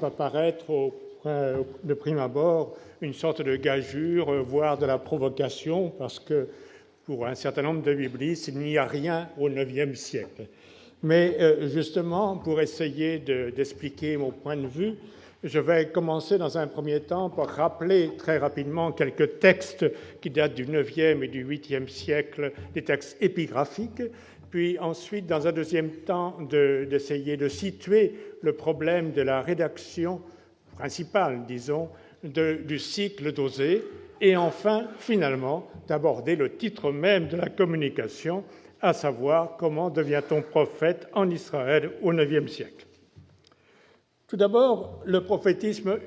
va paraître de prime abord une sorte de gageure, voire de la provocation, parce que pour un certain nombre de biblistes, il n'y a rien au IXe siècle. Mais justement, pour essayer d'expliquer mon point de vue, je vais commencer dans un premier temps par rappeler très rapidement quelques textes qui datent du IXe et du VIIIe siècle, des textes épigraphiques, puis ensuite, dans un deuxième temps, d'essayer de situer le problème de la rédaction principale, disons, du cycle d'Osée, et enfin, finalement, d'aborder le titre même de la communication, à savoir comment devient-on prophète en Israël au IXe siècle. Tout d'abord, le prophétisme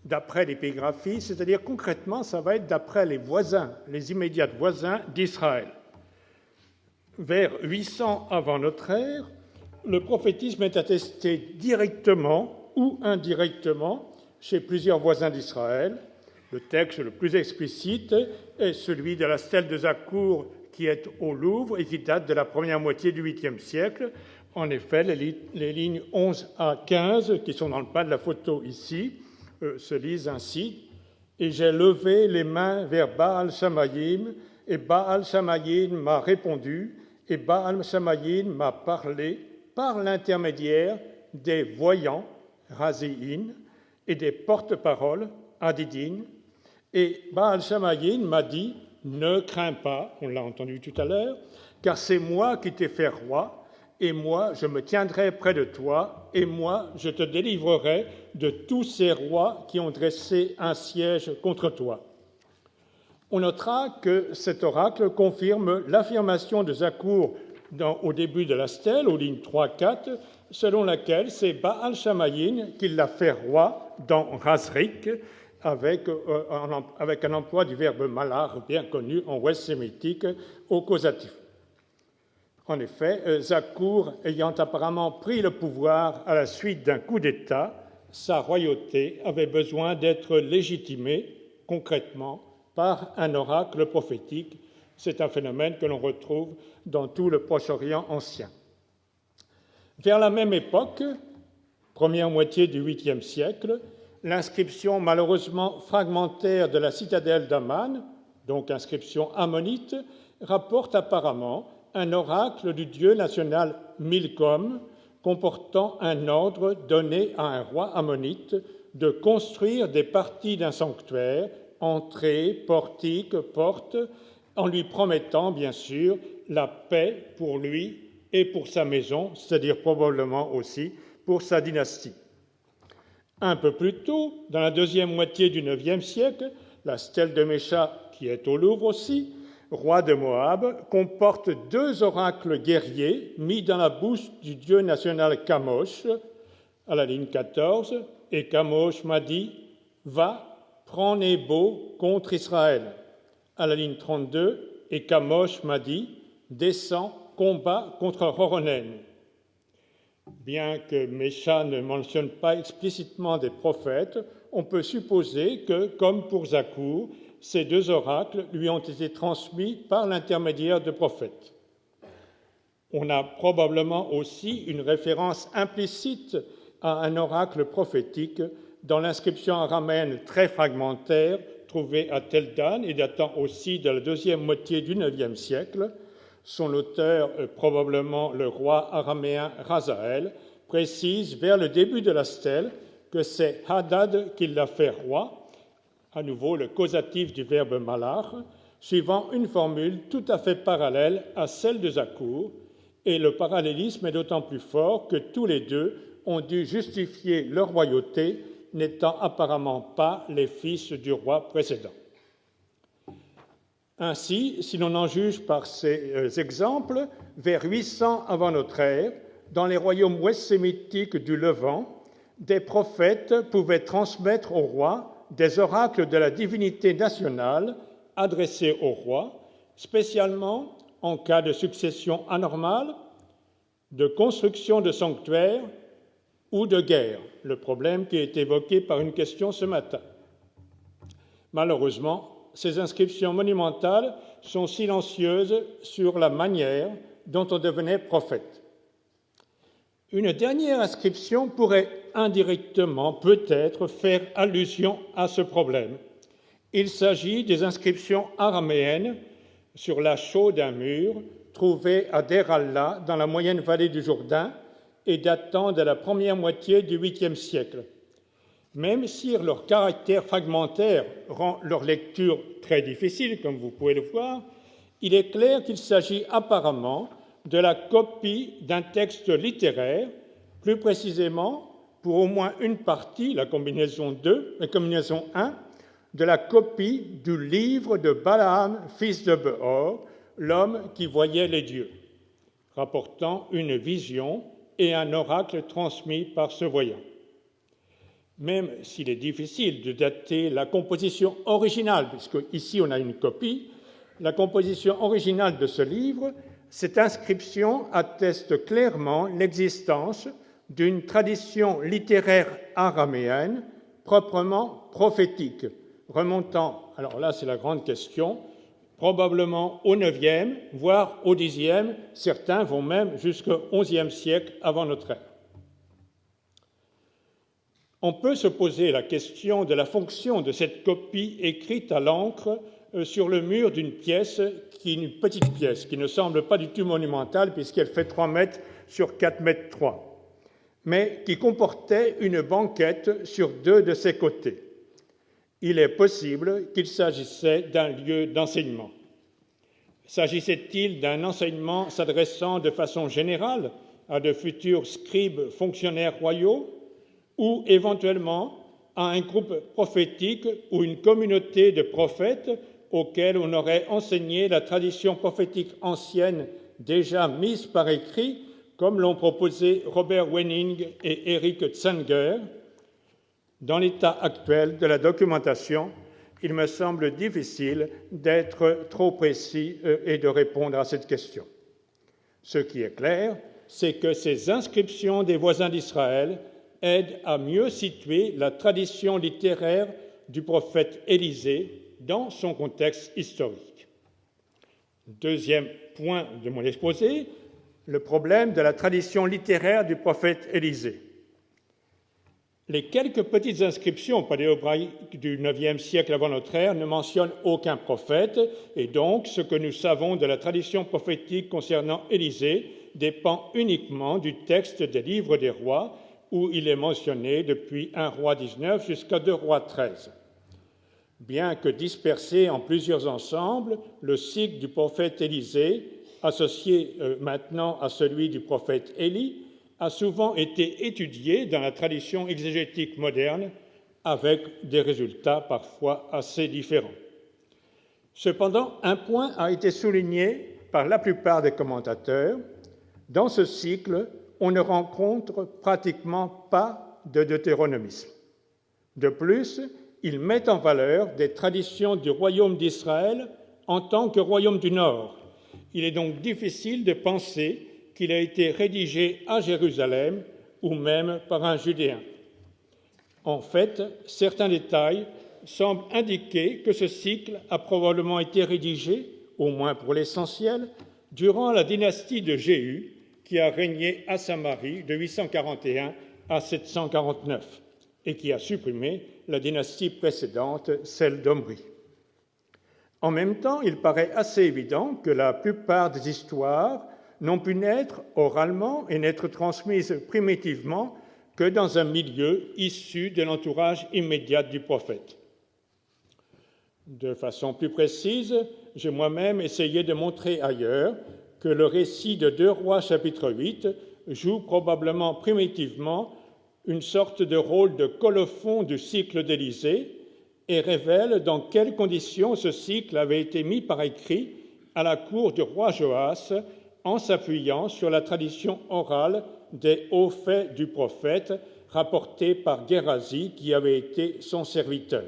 d'après l'épigraphie, c'est-à-dire concrètement, ça va être d'après les voisins, les immédiats voisins d'Israël. Vers 800 avant notre ère, le prophétisme est attesté directement ou indirectement chez plusieurs voisins d'Israël. Le texte le plus explicite est celui de la stèle de Zakour qui est au Louvre et qui date de la première moitié du 8e siècle. En effet, les lignes 11 à 15, qui sont dans le bas de la photo ici, se lisent ainsi. « Et j'ai levé les mains vers Baal Shamayim, et Baal Shamayim m'a répondu, et Baal Shamayim m'a parlé par l'intermédiaire des voyants, Razi'in, et des porte-paroles, Adidin. Et Baal Shamayim m'a dit, ne crains pas, on l'a entendu tout à l'heure, car c'est moi qui t'ai fait roi, et moi je me tiendrai près de toi, et moi je te délivrerai de tous ces rois qui ont dressé un siège contre toi. » On notera que cet oracle confirme l'affirmation de Zakour au début de la stèle, aux lignes 3-4, selon laquelle c'est Baal Shamayim qui l'a fait roi dans Razrik, avec un emploi du verbe malar bien connu en ouest sémitique au causatif. En effet, Zakour ayant apparemment pris le pouvoir à la suite d'un coup d'État, sa royauté avait besoin d'être légitimée concrètement par un oracle prophétique. C'est un phénomène que l'on retrouve dans tout le Proche-Orient ancien. Vers la même époque, première moitié du 8e siècle, l'inscription malheureusement fragmentaire de la citadelle d'Aman, donc inscription ammonite, rapporte apparemment un oracle du dieu national Milcom, comportant un ordre donné à un roi ammonite de construire des parties d'un sanctuaire, entrées, portiques, portes, en lui promettant bien sûr la paix pour lui et pour sa maison, c'est-à-dire probablement aussi pour sa dynastie. Un peu plus tôt, dans la deuxième moitié du IXe siècle, la stèle de Mécha, qui est au Louvre aussi, roi de Moab, comporte deux oracles guerriers mis dans la bouche du dieu national Kamosh, à la ligne 14, et Kamosh m'a dit « Va, prends Nébo contre Israël », à la ligne 32, et Kamosh m'a dit « Descends, combat contre Horonen ». Bien que Mécha ne mentionne pas explicitement des prophètes, on peut supposer que, comme pour Zakour, ces deux oracles lui ont été transmis par l'intermédiaire de prophètes. On a probablement aussi une référence implicite à un oracle prophétique dans l'inscription araméenne très fragmentaire trouvée à Tel Dan et datant aussi de la deuxième moitié du IXe siècle. Son auteur, probablement le roi araméen Razaël, précise vers le début de la stèle que c'est Hadad qui l'a fait roi, à nouveau le causatif du verbe malar, suivant une formule tout à fait parallèle à celle de Zakour, et le parallélisme est d'autant plus fort que tous les deux ont dû justifier leur royauté, n'étant apparemment pas les fils du roi précédent. Ainsi, si l'on en juge par ces exemples, vers 800 avant notre ère, dans les royaumes ouest-sémitiques du Levant, des prophètes pouvaient transmettre au roi des oracles de la divinité nationale adressés au roi, spécialement en cas de succession anormale, de construction de sanctuaires ou de guerre, le problème qui est évoqué par une question ce matin. Malheureusement, ces inscriptions monumentales sont silencieuses sur la manière dont on devenait prophète. Une dernière inscription pourrait indirectement peut-être faire allusion à ce problème. Il s'agit des inscriptions araméennes sur la chaux d'un mur trouvées à Der Allah dans la moyenne vallée du Jourdain et datant de la première moitié du 8e siècle. Même si leur caractère fragmentaire rend leur lecture très difficile, comme vous pouvez le voir, il est clair qu'il s'agit apparemment de la copie d'un texte littéraire, plus précisément, pour au moins une partie, la combinaison 1, de la copie du livre de Balaam, fils de Beor, l'homme qui voyait les dieux, rapportant une vision et un oracle transmis par ce voyant. Même s'il est difficile de dater la composition originale, puisque ici on a une copie, la composition originale de ce livre, cette inscription atteste clairement l'existence d'une tradition littéraire araméenne proprement prophétique, remontant, alors là c'est la grande question, probablement au IXe, voire au Xe, certains vont même jusqu'au XIe siècle avant notre ère. On peut se poser la question de la fonction de cette copie écrite à l'encre sur le mur d'une pièce, une petite pièce, qui ne semble pas du tout monumentale puisqu'elle fait 3 mètres sur 4 mètres 3, mais qui comportait une banquette sur 2 de ses côtés. Il est possible qu'il s'agissait d'un lieu d'enseignement. S'agissait-il d'un enseignement s'adressant de façon générale à de futurs scribes fonctionnaires royaux ou éventuellement à un groupe prophétique ou une communauté de prophètes auxquels on aurait enseigné la tradition prophétique ancienne déjà mise par écrit, comme l'ont proposé Robert Wenning et Eric Tsanger. Dans l'état actuel de la documentation, il me semble difficile d'être trop précis et de répondre à cette question. Ce qui est clair, c'est que ces inscriptions des voisins d'Israël aident à mieux situer la tradition littéraire du prophète Élisée dans son contexte historique. Deuxième point de mon exposé, le problème de la tradition littéraire du prophète Élisée. Les quelques petites inscriptions paléohébraïques du IXe siècle avant notre ère ne mentionnent aucun prophète, et donc ce que nous savons de la tradition prophétique concernant Élisée dépend uniquement du texte des livres des rois, où il est mentionné depuis 1 roi 19 jusqu'à 2 rois 13. Bien que dispersé en plusieurs ensembles, le cycle du prophète Élisée, associé maintenant à celui du prophète Élie, a souvent été étudié dans la tradition exégétique moderne avec des résultats parfois assez différents. Cependant, un point a été souligné par la plupart des commentateurs. Dans ce cycle, on ne rencontre pratiquement pas de deutéronomisme. De plus, il met en valeur des traditions du royaume d'Israël en tant que royaume du Nord. Il est donc difficile de penser qu'il a été rédigé à Jérusalem ou même par un Judéen. En fait, certains détails semblent indiquer que ce cycle a probablement été rédigé, au moins pour l'essentiel, durant la dynastie de Jéhu, qui a régné à Samarie de 841 à 749 et qui a supprimé la dynastie précédente, celle d'Omri. En même temps, il paraît assez évident que la plupart des histoires n'ont pu naître oralement et n'être transmises primitivement que dans un milieu issu de l'entourage immédiat du prophète. De façon plus précise, j'ai moi-même essayé de montrer ailleurs que le récit de 2 Rois chapitre 8 joue probablement primitivement une sorte de rôle de colophon du cycle d'Élisée et révèle dans quelles conditions ce cycle avait été mis par écrit à la cour du roi Joas en s'appuyant sur la tradition orale des hauts faits du prophète rapportés par Gérasie qui avait été son serviteur.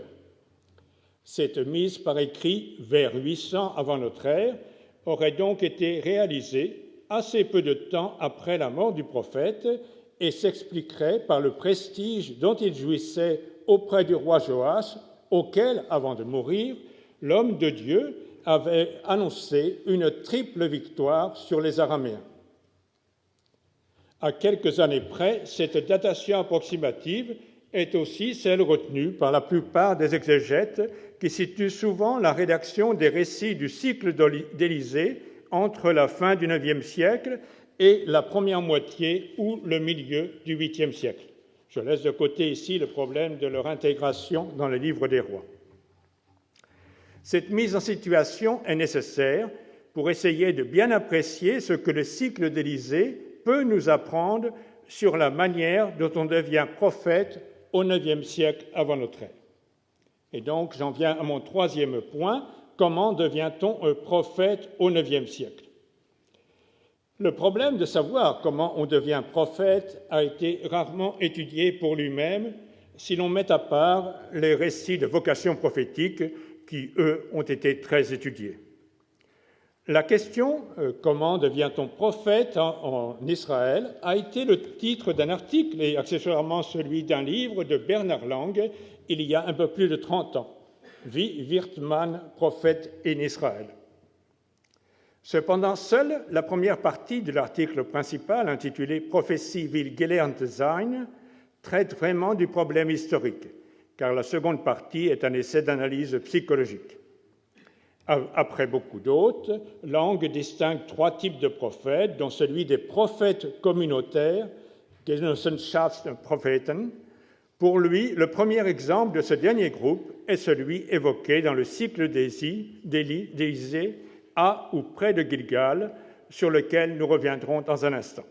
Cette mise par écrit vers 800 avant notre ère aurait donc été réalisée assez peu de temps après la mort du prophète et s'expliquerait par le prestige dont il jouissait auprès du roi Joas, auquel, avant de mourir, l'homme de Dieu avait annoncé une triple victoire sur les Araméens. À quelques années près, cette datation approximative est aussi celle retenue par la plupart des exégètes qui situent souvent la rédaction des récits du cycle d'Élysée entre la fin du IXe siècle et la première moitié ou le milieu du VIIIe siècle. Je laisse de côté ici le problème de leur intégration dans le livre des rois. Cette mise en situation est nécessaire pour essayer de bien apprécier ce que le cycle d'Élysée peut nous apprendre sur la manière dont on devient prophète au IXe siècle avant notre ère. Et donc, j'en viens à mon troisième point, comment devient-on prophète au IXe siècle? Le problème de savoir comment on devient prophète a été rarement étudié pour lui-même si l'on met à part les récits de vocation prophétique qui, eux, ont été très étudiés. La question « Comment devient-on prophète en Israël ?» a été le titre d'un article et accessoirement celui d'un livre de Bernard Lang il y a un peu plus de 30 ans, « Wie wird man prophète in Israël ?» Cependant, seule la première partie de l'article principal, intitulé « Prophétie will gelernt sein », traite vraiment du problème historique, car la seconde partie est un essai d'analyse psychologique. Après beaucoup d'autres, Lang distingue trois types de prophètes, dont celui des prophètes communautaires, Genossenschaftspropheten. Pour lui, le premier exemple de ce dernier groupe est celui évoqué dans le cycle d'Élysée à ou près de Gilgal, sur lequel nous reviendrons dans un instant.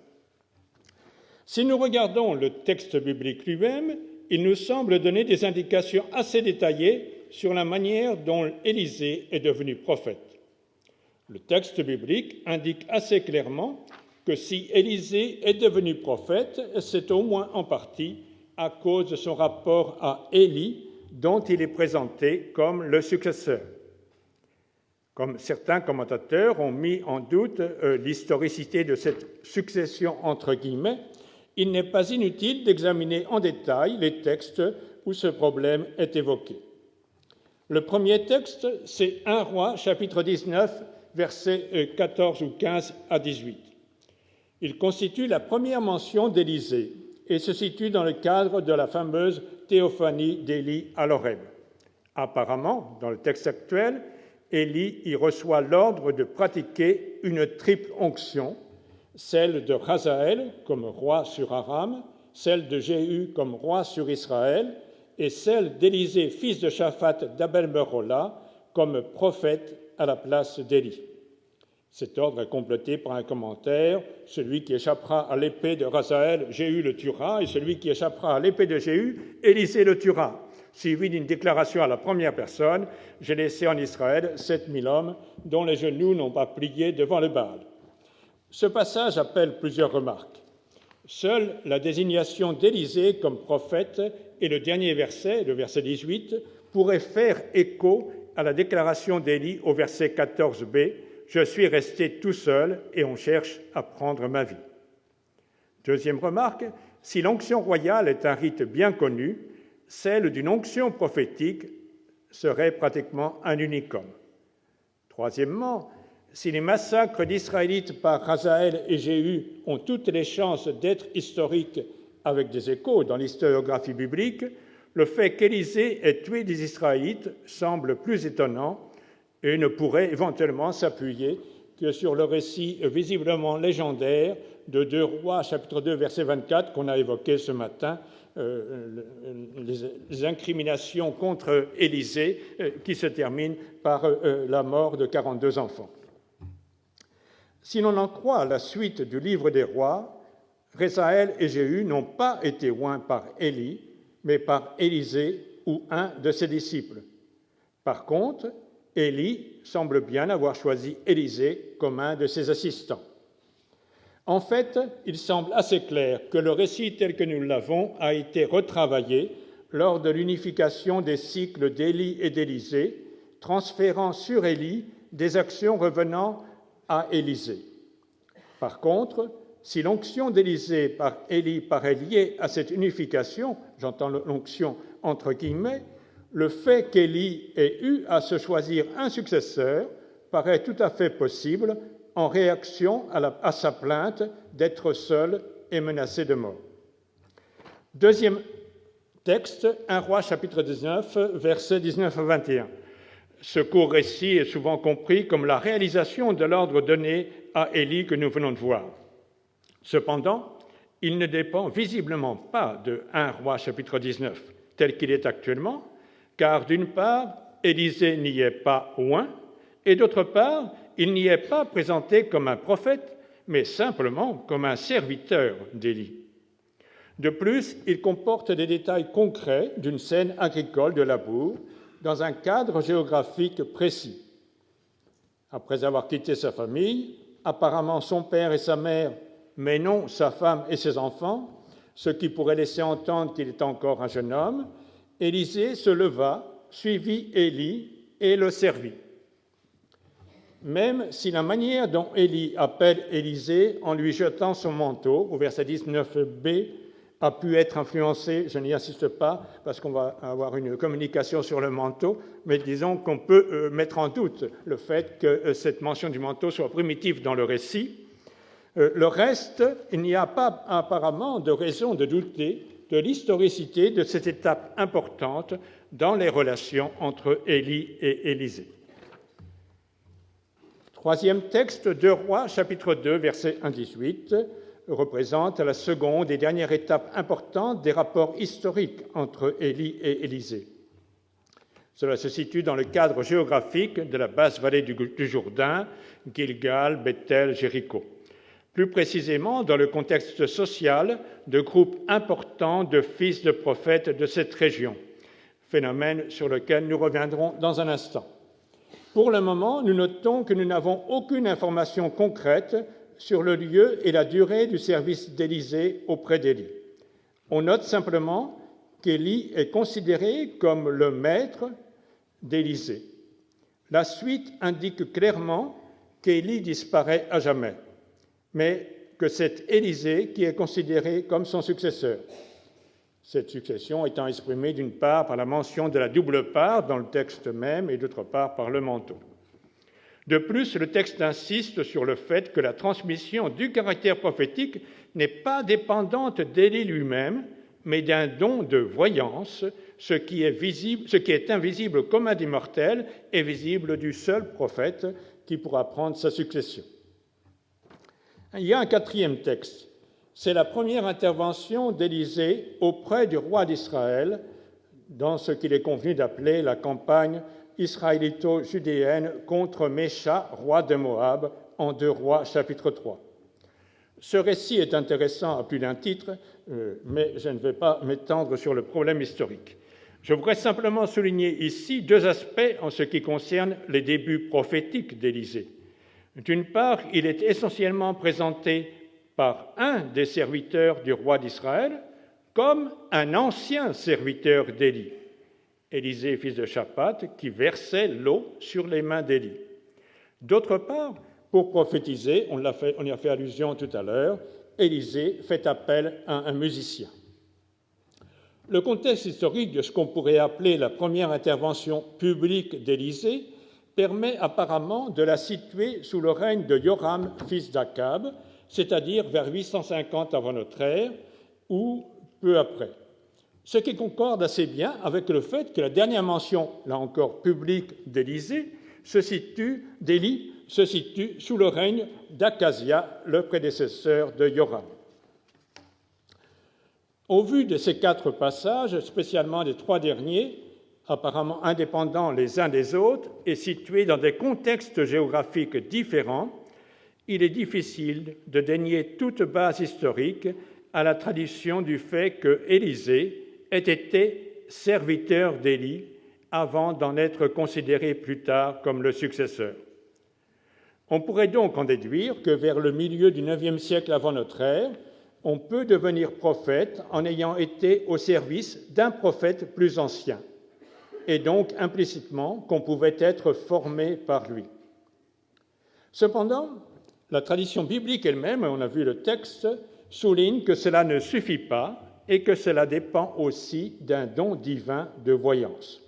Si nous regardons le texte biblique lui-même, il nous semble donner des indications assez détaillées sur la manière dont Élysée est devenu prophète. Le texte biblique indique assez clairement que si Élysée est devenu prophète, c'est au moins en partie à cause de son rapport à Élie, dont il est présenté comme le successeur. Comme certains commentateurs ont mis en doute l'historicité de cette succession entre guillemets, il n'est pas inutile d'examiner en détail les textes où ce problème est évoqué. Le premier texte, c'est 1 Roi, chapitre 19, versets 14 ou 15 à 18. Il constitue la première mention d'Élysée et se situe dans le cadre de la fameuse théophanie d'Élie à l'Horeb. Apparemment, dans le texte actuel, Élie y reçoit l'ordre de pratiquer une triple onction, celle de Hazaël comme roi sur Aram, celle de Jéhu comme roi sur Israël, et celle d'Élysée, fils de Shaphat d'Abel-Meholah, comme prophète à la place d'Élie. Cet ordre est complété par un commentaire. Celui qui échappera à l'épée de Hazaël, Jéhu le tuera, et celui qui échappera à l'épée de Jéhu, Élysée le tuera. Suivi d'une déclaration à la première personne, « J'ai laissé en Israël 7000 hommes dont les genoux n'ont pas plié devant le Baal. » Ce passage appelle plusieurs remarques. Seule la désignation d'Élysée comme prophète et le dernier verset, le verset 18, pourrait faire écho à la déclaration d'Élie au verset 14b, « Je suis resté tout seul et on cherche à prendre ma vie. » Deuxième remarque, si l'onction royale est un rite bien connu, celle d'une onction prophétique serait pratiquement un unicum. Troisièmement, si les massacres d'Israélites par Hazaël et Jéhu ont toutes les chances d'être historiques avec des échos dans l'historiographie biblique, le fait qu'Élysée ait tué des Israélites semble plus étonnant et ne pourrait éventuellement s'appuyer que sur le récit visiblement légendaire de 2 Rois, chapitre 2, verset 24, qu'on a évoqué ce matin, les incriminations contre Élysée qui se terminent par la mort de 42 enfants. Si l'on en croit la suite du livre des rois, Hazaël et Jéhu n'ont pas été oints par Élie, mais par Élysée ou un de ses disciples. Par contre, Élie semble bien avoir choisi Élysée comme un de ses assistants. En fait, il semble assez clair que le récit tel que nous l'avons a été retravaillé lors de l'unification des cycles d'Élie et d'Élysée, transférant sur Élie des actions revenant à Élysée. Par contre, si l'onction d'Élysée par Élie paraît liée à cette unification, j'entends l'onction entre guillemets, le fait qu'Élie ait eu à se choisir un successeur paraît tout à fait possible en réaction à sa plainte d'être seul est menacé de mort. Deuxième texte, 1 Roi chapitre 19, versets 19 à 21. Ce court récit est souvent compris comme la réalisation de l'ordre donné à Élie que nous venons de voir. Cependant, il ne dépend visiblement pas de 1 Roi chapitre 19, tel qu'il est actuellement, car d'une part, Élisée n'y est pas loin, et d'autre part, il n'y est pas présenté comme un prophète, mais simplement comme un serviteur d'Élie. De plus, il comporte des détails concrets d'une scène agricole de labour dans un cadre géographique précis. Après avoir quitté sa famille, apparemment son père et sa mère, mais non sa femme et ses enfants, ce qui pourrait laisser entendre qu'il est encore un jeune homme, Élisée se leva, suivit Élie et le servit. Même si la manière dont Élie appelle Élisée en lui jetant son manteau, au verset 19b, a pu être influencée, je n'y insiste pas parce qu'on va avoir une communication sur le manteau, mais disons qu'on peut mettre en doute le fait que cette mention du manteau soit primitive dans le récit. Le reste, il n'y a pas apparemment de raison de douter de l'historicité de cette étape importante dans les relations entre Élie et Élisée. Troisième texte, 2 Rois, chapitre 2, verset 1-18, représente la seconde et dernière étape importante des rapports historiques entre Élie et Élisée. Cela se situe dans le cadre géographique de la basse vallée du Jourdain, Gilgal, Bethel, Jéricho. Plus précisément, dans le contexte social de groupes importants de fils de prophètes de cette région, phénomène sur lequel nous reviendrons dans un instant. Pour le moment, nous notons que nous n'avons aucune information concrète sur le lieu et la durée du service d'Élisée auprès d'Élie. On note simplement qu'Élie est considéré comme le maître d'Élisée. La suite indique clairement qu'Élie disparaît à jamais, mais que c'est Élisée qui est considéré comme son successeur. Cette succession étant exprimée d'une part par la mention de la double part dans le texte même et d'autre part par le manteau. De plus, le texte insiste sur le fait que la transmission du caractère prophétique n'est pas dépendante d'Élie lui-même, mais d'un don de voyance, ce qui est invisible au commun des mortels est visible du seul prophète qui pourra prendre sa succession. Il y a un quatrième texte. C'est la première intervention d'Élisée auprès du roi d'Israël dans ce qu'il est convenu d'appeler la campagne israélito-judéenne contre Mécha, roi de Moab, en 2 Rois, chapitre 3. Ce récit est intéressant à plus d'un titre, mais je ne vais pas m'étendre sur le problème historique. Je voudrais simplement souligner ici 2 aspects en ce qui concerne les débuts prophétiques d'Élisée. D'une part, il est essentiellement présenté par un des serviteurs du roi d'Israël comme un ancien serviteur d'Élie, Élisée, fils de Shaphat, qui versait l'eau sur les mains d'Élie. D'autre part, pour prophétiser, on y a fait allusion tout à l'heure, Élisée fait appel à un musicien. Le contexte historique de ce qu'on pourrait appeler la première intervention publique d'Élisée permet apparemment de la situer sous le règne de Joram, fils d'Akab, c'est-à-dire vers 850 avant notre ère, ou peu après. Ce qui concorde assez bien avec le fait que la dernière mention, là encore publique, d'Élisée, d'Élie, se situe sous le règne d'Akazia, le prédécesseur de Joram. Au vu de ces 4 passages, spécialement des 3 derniers, apparemment indépendants les uns des autres et situés dans des contextes géographiques différents, il est difficile de dénier toute base historique à la tradition du fait que Élisée ait été serviteur d'Élie avant d'en être considéré plus tard comme le successeur. On pourrait donc en déduire que vers le milieu du IXe siècle avant notre ère, on peut devenir prophète en ayant été au service d'un prophète plus ancien, et donc implicitement qu'on pouvait être formé par lui. Cependant, la tradition biblique elle-même, on a vu le texte, souligne que cela ne suffit pas et que cela dépend aussi d'un don divin de voyance.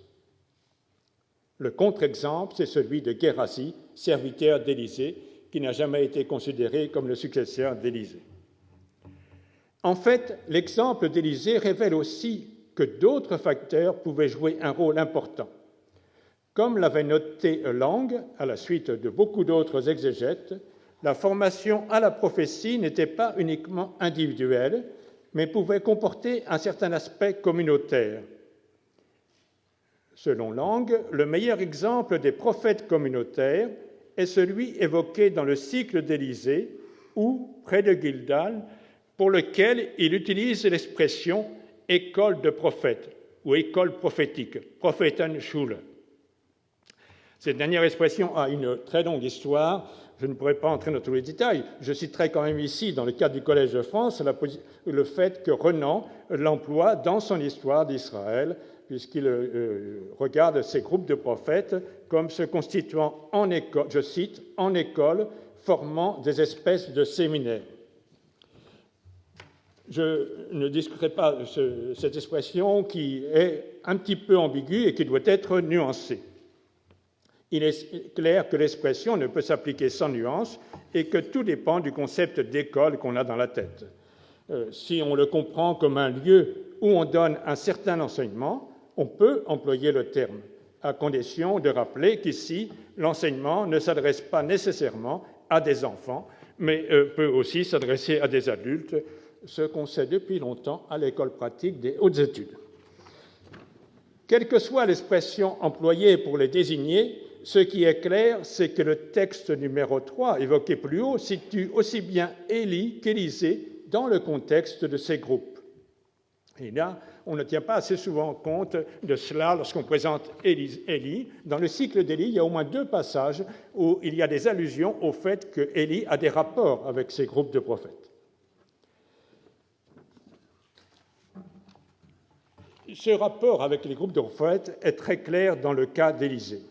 Le contre-exemple, c'est celui de Géasi, serviteur d'Élisée, qui n'a jamais été considéré comme le successeur d'Élisée. En fait, l'exemple d'Élisée révèle aussi que d'autres facteurs pouvaient jouer un rôle important. Comme l'avait noté Lang, à la suite de beaucoup d'autres exégètes, la formation à la prophétie n'était pas uniquement individuelle, mais pouvait comporter un certain aspect communautaire. Selon Lang, le meilleur exemple des prophètes communautaires est celui évoqué dans le cycle d'Élisée, ou près de Gilgal, pour lequel il utilise l'expression « école de prophètes » ou « école prophétique », « Prophetenschule ». Cette dernière expression a une très longue histoire. Je ne pourrais pas entrer dans tous les détails. Je citerai quand même ici, dans le cadre du Collège de France, le fait que Renan l'emploie dans son histoire d'Israël, puisqu'il regarde ces groupes de prophètes comme se constituant en école, je cite, « en école, formant des espèces de séminaires ». Je ne discuterai pas cette expression qui est un petit peu ambiguë et qui doit être nuancée. Il est clair que l'expression ne peut s'appliquer sans nuance et que tout dépend du concept d'école qu'on a dans la tête. Si on le comprend comme un lieu où on donne un certain enseignement, on peut employer le terme, à condition de rappeler qu'ici, l'enseignement ne s'adresse pas nécessairement à des enfants, mais peut aussi s'adresser à des adultes, ce qu'on sait depuis longtemps à l'école pratique des hautes études. Quelle que soit l'expression employée pour les désigner, ce qui est clair, c'est que le texte numéro 3, évoqué plus haut, situe aussi bien Élie qu'Élisée dans le contexte de ces groupes. Et là, on ne tient pas assez souvent compte de cela lorsqu'on présente Élie. Dans le cycle d'Élie, il y a au moins 2 passages où il y a des allusions au fait que Élie a des rapports avec ces groupes de prophètes. Ce rapport avec les groupes de prophètes est très clair dans le cas d'Élisée,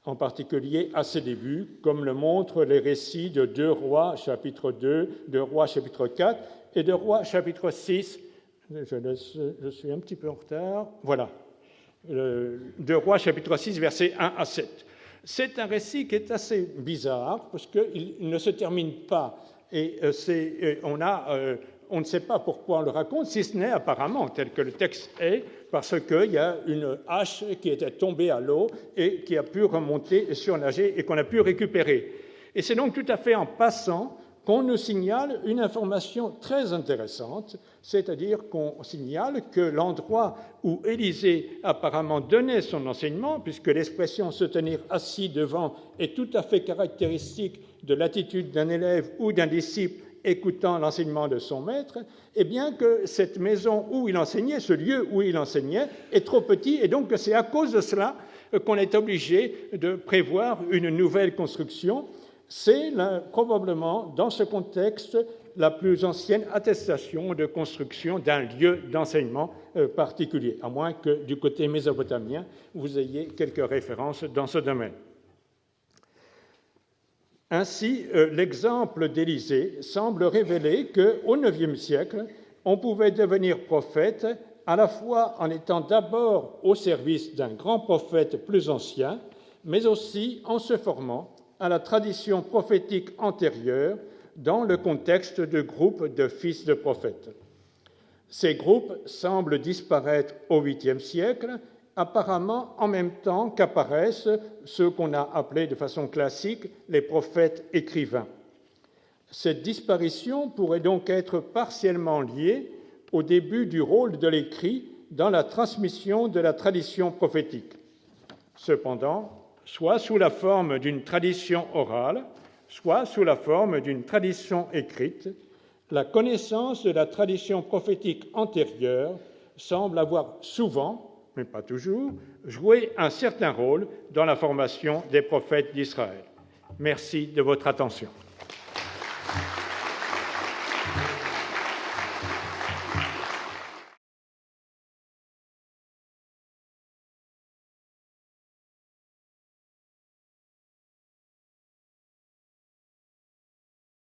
en particulier à ses débuts, comme le montrent les récits de 2 Rois, chapitre 2, 2 Rois, chapitre 4, et 2 Rois, chapitre 6. Je suis un petit peu en retard. Voilà. 2 Rois, chapitre 6, versets 1 à 7. C'est un récit qui est assez bizarre, parce qu'il ne se termine pas. Et on ne sait pas pourquoi on le raconte, si ce n'est apparemment, tel que le texte est, parce qu'il y a une hache qui était tombée à l'eau et qui a pu remonter et surnager et qu'on a pu récupérer. Et c'est donc tout à fait en passant qu'on nous signale une information très intéressante, c'est-à-dire qu'on signale que l'endroit où Élisée apparemment donnait son enseignement, puisque l'expression « se tenir assis devant » est tout à fait caractéristique de l'attitude d'un élève ou d'un disciple écoutant l'enseignement de son maître, eh bien que cette maison où il enseignait, ce lieu où il enseignait, est trop petit, et donc c'est à cause de cela qu'on est obligé de prévoir une nouvelle construction. C'est probablement, dans ce contexte, la plus ancienne attestation de construction d'un lieu d'enseignement particulier, à moins que du côté mésopotamien, vous ayez quelques références dans ce domaine. Ainsi, l'exemple d'Élisée semble révéler qu'au IXe siècle, on pouvait devenir prophète à la fois en étant d'abord au service d'un grand prophète plus ancien, mais aussi en se formant à la tradition prophétique antérieure dans le contexte de groupes de fils de prophètes. Ces groupes semblent disparaître au 8e siècle, apparemment en même temps qu'apparaissent ceux qu'on a appelés de façon classique les prophètes écrivains. Cette disparition pourrait donc être partiellement liée au début du rôle de l'écrit dans la transmission de la tradition prophétique. Cependant, soit sous la forme d'une tradition orale, soit sous la forme d'une tradition écrite, la connaissance de la tradition prophétique antérieure semble avoir souvent, mais pas toujours, joué un certain rôle dans la formation des prophètes d'Israël. Merci de votre attention.